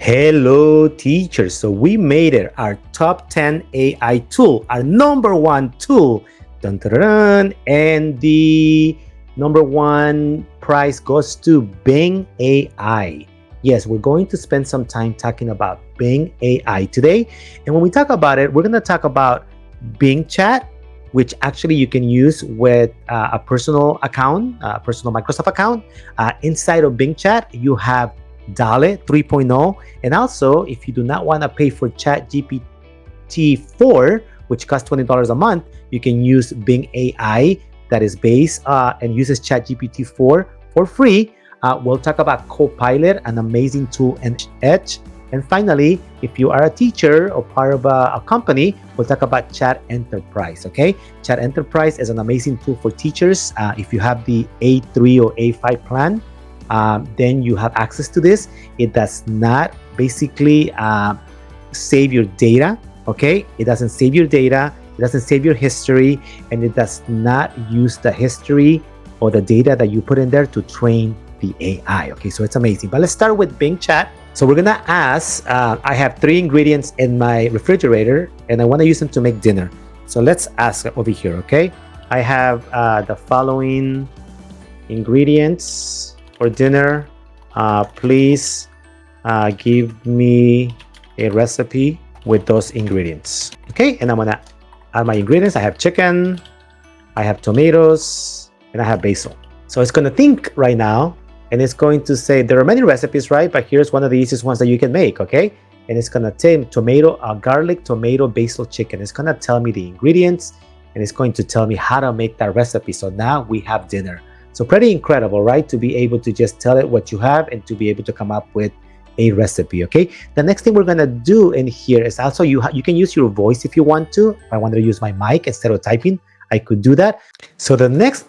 Hello, teachers. So we made it our top 10 AI tool, our number one tool. Dun, dun, dun, dun. And the number one prize goes to Bing AI. Yes, we're going to spend some time talking about Bing AI today. And when we talk about it, we're going to talk about Bing Chat, which actually you can use with a personal account, a personal Microsoft account. Inside of Bing Chat, you have DALL-E 3.0. And also, if you do not want to pay for ChatGPT 4, which costs $20 a month, you can use Bing AI that is based and uses ChatGPT 4 for free. We'll talk about Copilot, an amazing tool, and Edge. And finally, if you are a teacher or part of a company, we'll talk about Chat Enterprise, okay? Chat Enterprise is an amazing tool for teachers. If you have the A3 or A5 plan, then you have access to this. It does not basically save your data, okay? It doesn't save your data, it doesn't save your history, and it does not use the history or the data that you put in there to train the AI, okay? So it's amazing. But let's start with Bing Chat. So we're gonna ask, I have 3 ingredients in my refrigerator and I wanna use them to make dinner. So let's ask over here, okay? I have the following ingredients for dinner. Please give me a recipe with those ingredients. Okay, and I'm gonna add my ingredients. I have chicken, I have tomatoes, and I have basil. So it's gonna think right now, and it's going to say there are many recipes, right? But here's one of the easiest ones that you can make, okay? And it's gonna take garlic, tomato, basil, chicken. It's gonna tell me the ingredients, and it's going to tell me how to make that recipe. So now we have dinner. So pretty incredible, right? To be able to just tell it what you have and to be able to come up with a recipe, okay? The next thing we're gonna do in here is also you can use your voice if you want to. If I wanted to use my mic instead of typing, I could do that. So the next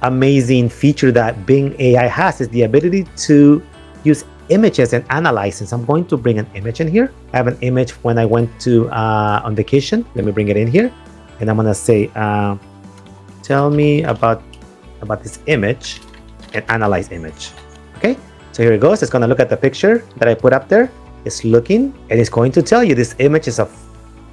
amazing feature that Bing AI has is the ability to use images and analyze. And so I'm going to bring an image in here. I have an image when I went to on vacation. Let me bring it in here, and I'm gonna say, tell me about this image and analyze image. Okay, so here it goes. It's gonna look at the picture that I put up there. It's looking, and it's going to tell you this image is a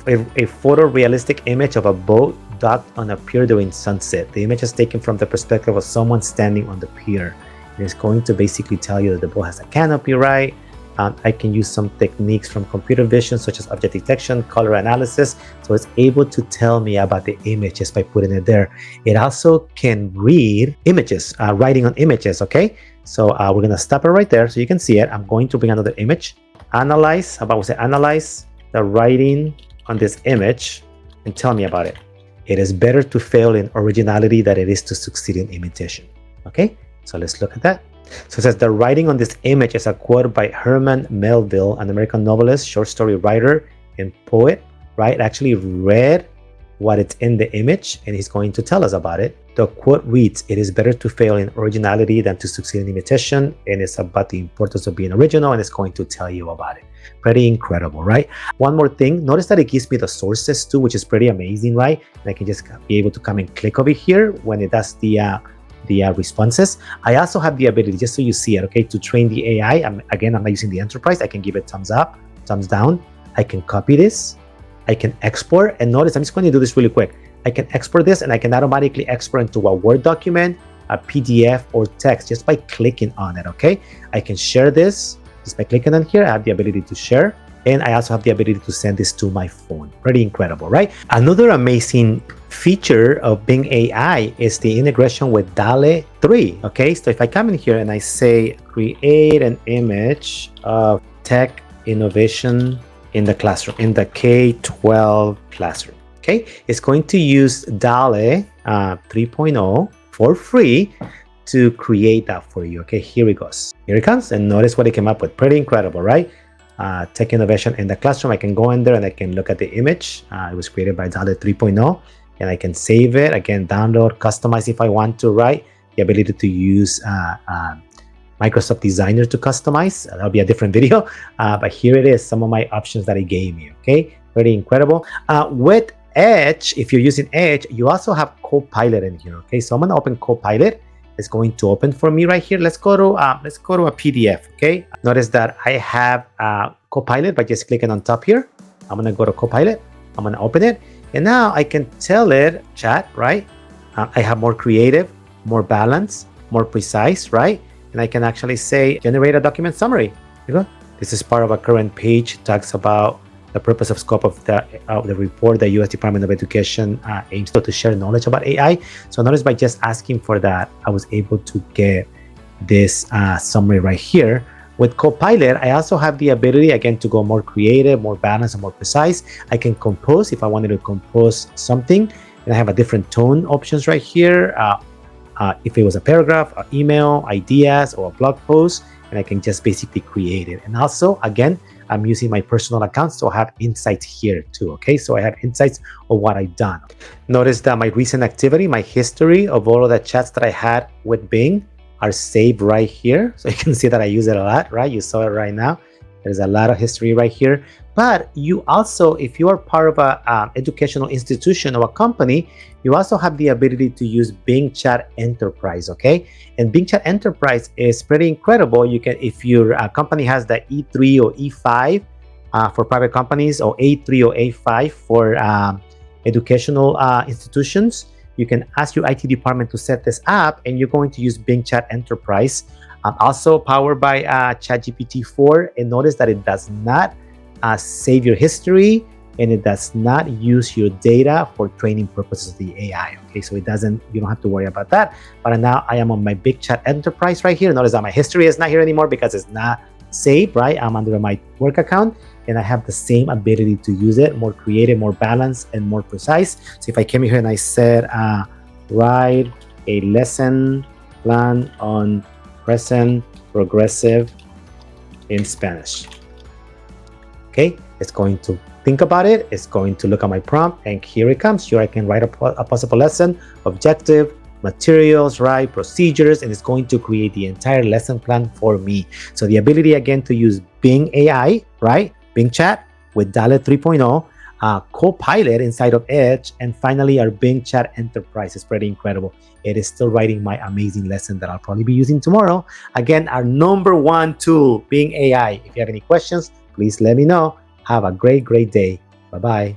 photorealistic image of a boat docked on a pier during sunset. The image is taken from the perspective of someone standing on the pier. And it's going to basically tell you that the boat has a canopy, right? I can use some techniques from computer vision, such as object detection, color analysis. So it's able to tell me about the image just by putting it there. It also can read images, writing on images, okay? So we're gonna stop it right there so you can see it. I'm going to bring another image. Analyze the writing on this image and tell me about it. It is better to fail in originality than it is to succeed in imitation. Okay, so let's look at that. So it says the writing on this image is a quote by Herman Melville, an American novelist, short story writer, and poet, right? Actually read what it's in the image, and he's going to tell us about it. The quote reads, "It is better to fail in originality than to succeed in imitation," and it's about the importance of being original, and it's going to tell you about it. Pretty incredible, right? One more thing, notice that it gives me the sources too, which is pretty amazing, right? And I can just be able to come and click over here when it does the responses. I also have the ability, just so you see it, okay, to train the AI. I'm not using the enterprise. I can give it thumbs up, thumbs down. I can copy this. I can export, and notice I'm just going to do this really quick. I can export this, and I can automatically export into a Word document, a PDF, or text just by clicking on it, okay? I can share this just by clicking on here. I have the ability to share, and I also have the ability to send this to my phone. Pretty incredible, right? Another amazing feature of Bing AI is the integration with DALL-E 3, okay? So if I come in here and I say, create an image of tech innovation in the classroom, in the K-12 classroom, okay? It's going to use DALL-E 3.0 for free to create that for you, okay? Here it goes. Here it comes, and notice what it came up with. Pretty incredible, right? Tech innovation in the classroom. I can go in there and I can look at the image. It was created by DALL-E 3.0, and I can save it. Again, download, customize if I want to, right? The ability to use Microsoft Designer to customize. That'll be a different video, but here it is, some of my options that it gave me, okay? Pretty incredible. With Edge, if you're using Edge, you also have Copilot in here, okay? So I'm gonna open Copilot, It's going to open for me right here. Let's go to a PDF. Okay. Notice that I have Copilot by just clicking on top here. I'm gonna go to Copilot. I'm gonna open it, and now I can tell it, chat, right? I have more creative, more balance, more precise, right? And I can actually say, generate a document summary. You go. This is part of a current page. It talks about the purpose of scope of the report the U.S. Department of Education aims to share knowledge about AI. So notice by just asking for that, I was able to get this summary right here. With Copilot, I also have the ability, again, to go more creative, more balanced, and more precise. I can compose if I wanted to compose something, and I have a different tone options right here. If it was a paragraph, an email, ideas, or a blog post, and I can just basically create it. And also, again, I'm using my personal accounts, so I have insights here too, okay? So I have insights of what I've done. Notice that my recent activity, my history of all of the chats that I had with Bing are saved right here. So you can see that I use it a lot, right? You saw it right now. There's a lot of history right here. But you also, if you are part of a educational institution or a company, you also have the ability to use Bing Chat Enterprise, okay? And Bing Chat Enterprise is pretty incredible. You can, if your company has the E3 or E5 for private companies, or A3 or A5 for educational institutions, you can ask your IT department to set this up, and you're going to use Bing Chat Enterprise. Also powered by ChatGPT 4, and notice that it does not save your history, and it does not use your data for training purposes of the AI. Okay, so it doesn't, you don't have to worry about that. But now I am on my Big Chat Enterprise right here. Notice that my history is not here anymore because it's not saved, right? I'm under my work account, and I have the same ability to use it, more creative, more balanced, and more precise. So if I came here and I said, write a lesson plan on present progressive in Spanish. Okay, it's going to think about it. It's going to look at my prompt, and here it comes. Here I can write a possible lesson, objective, materials, right, procedures, and it's going to create the entire lesson plan for me. So the ability, again, to use Bing AI, right, Bing Chat with DALL-E 3.0, Copilot inside of Edge, and finally our Bing Chat Enterprise is pretty incredible. It is still writing my amazing lesson that I'll probably be using tomorrow. Again, our #1 tool, Bing AI. If you have any questions, please let me know. Have a great day. Bye-bye.